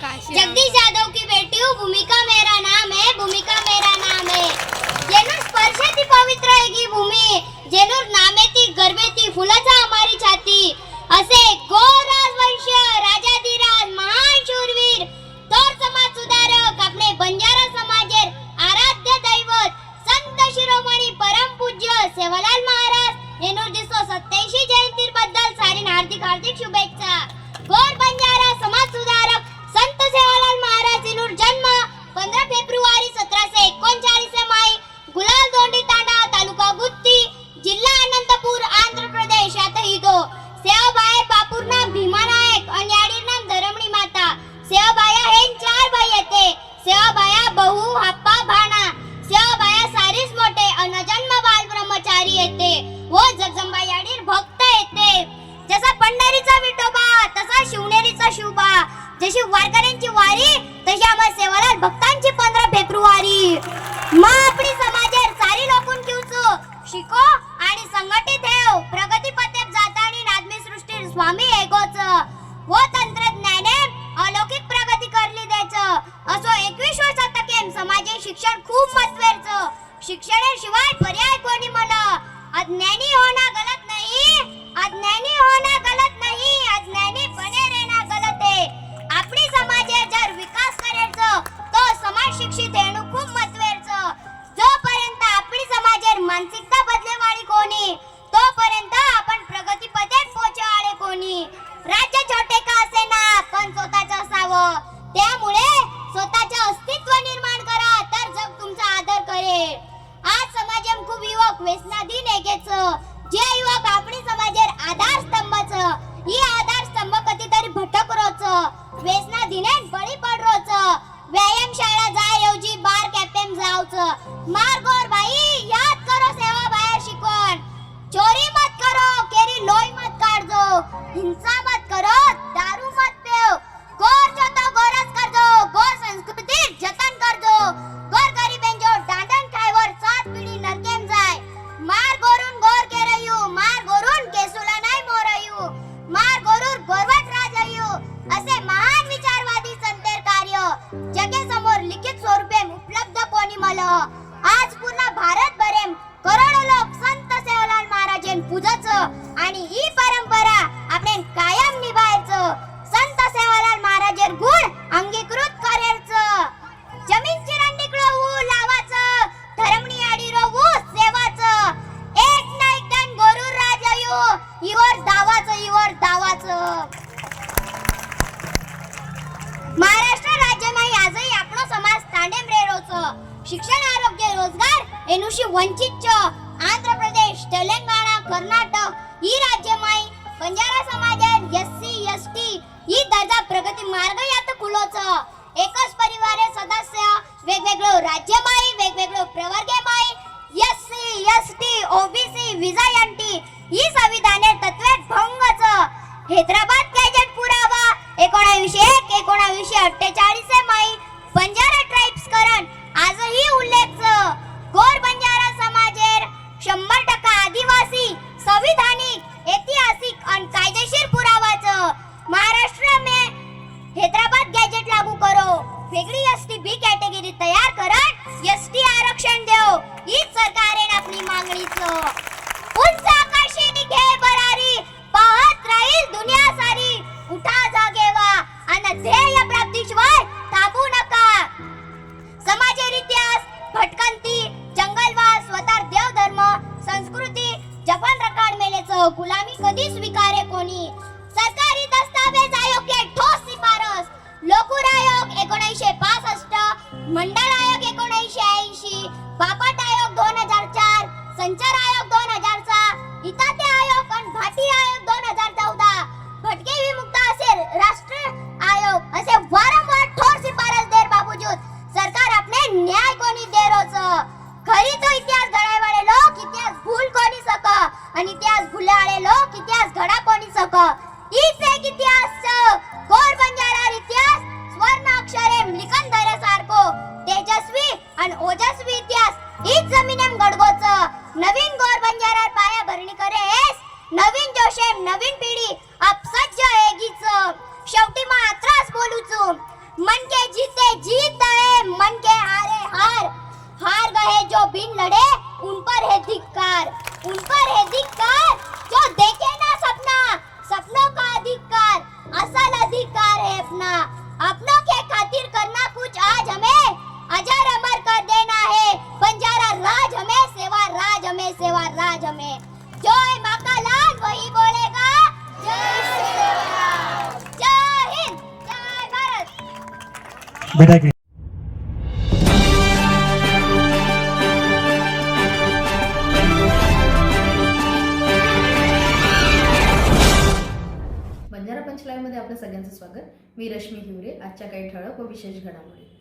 जगदीश यादव की बेटी हूँ, भूमिका मेरा नाम है, भूमिका मेरा नाम है. जेनूर स्पर्शे ती पवित्र आहे की भूमी, जेनूर नामे ती गर्वे ती फुलाचा हमारी छाती. असे गोर राजवंश राजाधिराज महान शूरवीर थोर समाज सुधारक आपले बंजारा समाजेर आराध्य दैवत संत शिरोमणी परम पूज्य सेवालाल महाराज येनूर 287 जयंती बद्दल सारी हार्दिक शुभेच्छा. गोर बंजारा समाज सुधारक संत सेवालाल महाराज येनूर जन्म 15 फेब्रुवारी 1739 माई गुलाल दोंडी तांडा तालुका गुत्ती जिल्हा अनंतपूर आंध्र प्रदेश यातही तो. सेवाबाई बापूरना भीमानायक आणि आडीर नाम धरमणी माता. सेवाबाया हे 4 भाई येते. सेवाबाया बहु हाप्पा भाणा. सेवाबाया सारीच मोठे अन जन्म बाल ब्रह्मचारी येते व जगदंबा याडीर भक्त येते. जसा पंढरीचा विठोबा तसा शिवनेरीचा शिवबा. जशी वारकऱ्यांची वारी तशी आम्हा सेवालाल भक्तांची 15 फेब्रुवारी. मग आपली समाजेर सारी लोकून किवचो शिको आणि संघटित हेव प्रगती पथेप जातानी नादमी सृष्टीर स्वामी एगोच व तंत्रज्ञाने अलौकिक प्रगती करली देच. असो 21व्या शतकेम समाजे शिक्षण खूप महत्त्वाचं. शिक्षणाशिवाय पर्याय कोणी मला. अज्ञानी होना गलत नहीं, अज्ञानी होना गलत नहीं, अज्ञानीपणे रहना गलत है. आपली समाजे जर विकास करायचं तो समाज शिक्षित हेणू खूप महत्त्वाचं. जोपर्यंत आपली समाजेर मानसिकता बदलेवाळी कोणी तोपर्यंत आपण प्रगती पथेत पोहोचवाळे कोणी. राज्य छोटे का असेना पण स्वतःचं असावं. त्यामुळे स्वतःचे अस्तित्व निर्माण करा तर जग तुमचा आदर करेल. आज समाजेम खूप युवक व्यसनाधीन एकेच. जे युवक आपली समाजेर आधार स्तंभच ही आधार स्तंभ कधीतरी भटक रोच व्यसनाधीनेन बळी पड रोच. व्यायाम शाळा जाय ऐवजी बार कॅफेम जावच. मार गोर भाई याद करो सेवा बाहेर शिकवण. चोरी मत करो केरी लोई मत काढजो. हिंसा मत करो दारू मत पेव. गोर जो तो गोरस करजो. गोर संस्कृती जतन करजो. गोर गरीबेन जो दांडन खायवर 7 पिढी नरकेम जाय. मार गोरून गोर केरयू, मार गोरून केसुला नाही मोरयू, मार गोरूर गोरवट राजयू असे महान विचारवादी संतेर कार्य जगे समोर लिखित स्वरूपे उपलब्ध कोणी मल. आज पूर्ण भारत भरेम करोडो लोक संत सेवालाल महाराजेन पूजच आणि ही परंपरा आपण कायम निभायचं. संत सेवालाल महाराजेर गुण अंगीकृत करायचं. जमीन चिरंडीकडं ऊ लावाचं, धरमणी आडीरो ऊ सेवाचं. एक ना एक दन गोरूर राजयू इवर दावाचं. महाराष्ट्र राज्यमाई आजही आपलो समाज तांडेम रेरोच. शिक्षण आरोग्य रोजगार एनुशी वंचित आंध्र प्रदेश तेलंगणा कर्नाटक ही राज्यमाई बंजारा समाजात SC ST ही दर्जा प्रगती मार्ग यात खुलोच. एकच परिवारे सदस्य वेगवेगळं राज्यमाई वेगवेगळं प्रवर्गमाई SC ST OBC विजायंटी ही संविधाने तत्वे भंगच. हैदराबाद गॅजेट पुरावा 1901 1948 माई बंजारा ट्राइब्स करण आजही उल्लेख. गोर बंजारा समाजेर 100% आदिवासी संविधानिक ऐतिहासिक आणि कायदेशीर पुरावाच. महाराष्ट्र में हैदराबाद गॅजेट लागू करो. वेगळी ST B कॅटेगरी तयार करण ST आरक्षण देव हीच सरकारेन आपली मागणीच. उंच आकाशी निघे बरारी पाहत राहील दुनिया सारी. उठा जागेवा आणि ध्येय प्राप्तीशिवाय थांबू नका. समाजेर इतिहास भटकंती जंगलवास स्वतः देवधर्म संस्कृती जपान रकाड मेलेच गुलामी कधी स्वीकारे कोणी. सरकारी दस्तावेज आयोग के ठोस शिफारस. लोकूर आयोग 1965, मंडळ आयोग 1980, बापट आयोग 2004, संचार आयोग 2006, इताते आयोग आणि भाटी आयोग 2014, भटके विमुक्त असे राष्ट्र आयोग असे वारंवार ठोस शिफारस देर बावजूद सरकार आपले न्याय कोणी देरोच. खरी तो इतिहास घडायवाळे लोक इतिहास भूल कोणी सक आणि इतिहास भुलाळे लोक इतिहास घडा कोणी सक. हीच एक इतिहास गोर बंजारा इतिहास स्वर्ण अक्षरे लिखन धरसारखो तेजस्वी आणि ओजस्वी इतिहास हीच जमीनेम घडगोच. नवीन गोर बंजारा पाया भरणी करेस नवीन जोशेम नवीन पिढी आप सज्ज हेगीच. शेवटी मात्रास बोलूच बिन लड़े उन पर है धिक्कार, उन पर है धिक्कार जो देखे ना सपना, सपनों का अधिकार, असल अधिकार है अपना, अपनों के खातिर करना कुछ आज हमें, अजर अमर कर देना है, बंजारा राज हमें, सेवा राज हमें, सेवा राज हमें, जो है माँ का लाल वही बोलेगा जय श्री राम, जय हिंद, जय भारत। बेटा के बंजारा पंच लाईव्हमध्ये आपल्या सगळ्यांचं स्वागत. मी रश्मी हिवरे. आजच्या काही ठळक व विशेष घडामोडी.